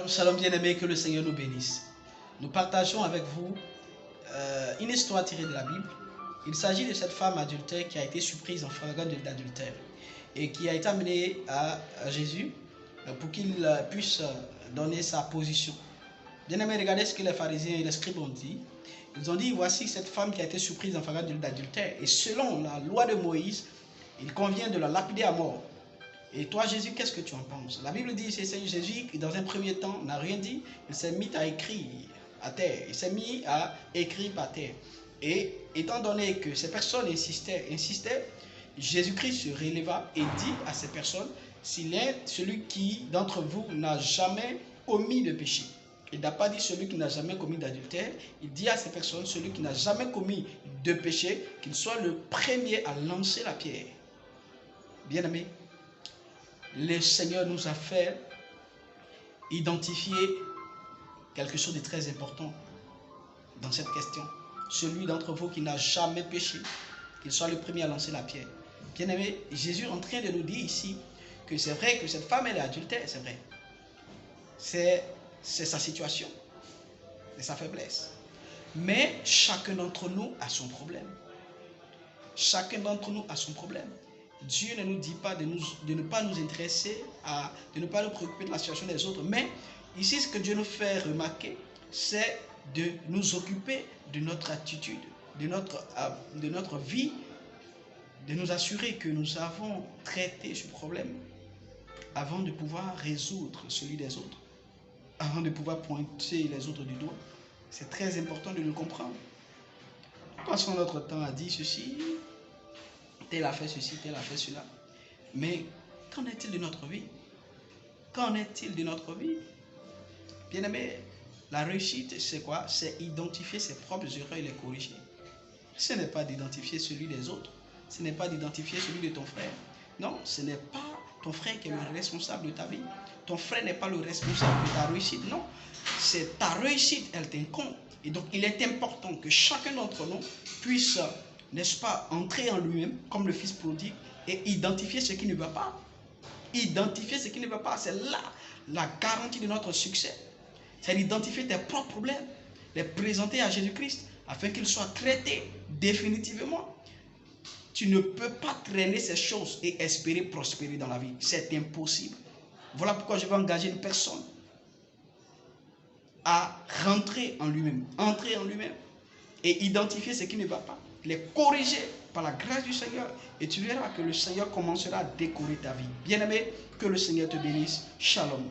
Shalom bien-aimés, que le Seigneur nous bénisse. Nous partageons avec vous une histoire tirée de la Bible. Il s'agit de cette femme adultère qui a été surprise en flagrant d'adultère et qui a été amenée à Jésus pour qu'il puisse donner sa position. Bien-aimés, regardez ce que les pharisiens et les scribes ont dit. Ils ont dit, voici cette femme qui a été surprise en flagrant d'adultère et selon la loi de Moïse, il convient de la lapider à mort. Et toi, Jésus, qu'est-ce que tu en penses? La Bible dit, c'est Jésus qui, dans un premier temps, n'a rien dit. Il s'est mis à écrire à terre. Il s'est mis à écrire par terre. Et étant donné que ces personnes insistaient, Jésus-Christ se releva et dit à ces personnes, s'il est celui qui, d'entre vous, n'a jamais commis de péché. Il n'a pas dit celui qui n'a jamais commis d'adultère. Il dit à ces personnes, celui qui n'a jamais commis de péché, qu'il soit le premier à lancer la pierre. Bien-aimé, le Seigneur nous a fait identifier quelque chose de très important dans cette question. Celui d'entre vous qui n'a jamais péché, qu'il soit le premier à lancer la pierre. Bien-aimé, Jésus est en train de nous dire ici que c'est vrai que cette femme elle est adultère, c'est vrai. C'est sa situation, c'est sa faiblesse. Mais chacun d'entre nous a son problème. Chacun d'entre nous a son problème. Dieu ne nous dit pas de ne pas nous intéresser, de ne pas nous préoccuper de la situation des autres. Mais ici, ce que Dieu nous fait remarquer, c'est de nous occuper de notre attitude, de notre vie, de nous assurer que nous avons traité ce problème avant de pouvoir résoudre celui des autres, avant de pouvoir pointer les autres du doigt. C'est très important de le comprendre. Passons notre temps à dire ceci, tel a fait ceci, tel a fait cela. Mais qu'en est-il de notre vie? Qu'en est-il de notre vie? Bien-aimé, la réussite, c'est quoi? C'est identifier ses propres erreurs et les corriger. Ce n'est pas d'identifier celui des autres. Ce n'est pas d'identifier celui de ton frère. Non, ce n'est pas ton frère qui est le responsable de ta vie. Ton frère n'est pas le responsable de ta réussite. Non, c'est ta réussite, elle t'incombe. Et donc, il est important que chacun d'entre nous puisse, n'est-ce pas, entrer en lui-même comme le fils prodigue et identifier ce qui ne va pas. Identifier ce qui ne va pas, c'est là la garantie de notre succès. C'est d'identifier tes propres problèmes, les présenter à Jésus-Christ afin qu'ils soient traités définitivement. Tu ne peux pas traîner ces choses et espérer prospérer dans la vie. C'est impossible. Voilà pourquoi je vais engager une personne à rentrer en lui-même, entrer en lui-même et identifier ce qui ne va pas, les corriger par la grâce du Seigneur et tu verras que le Seigneur commencera à décorer ta vie. Bien-aimé, que le Seigneur te bénisse. Shalom.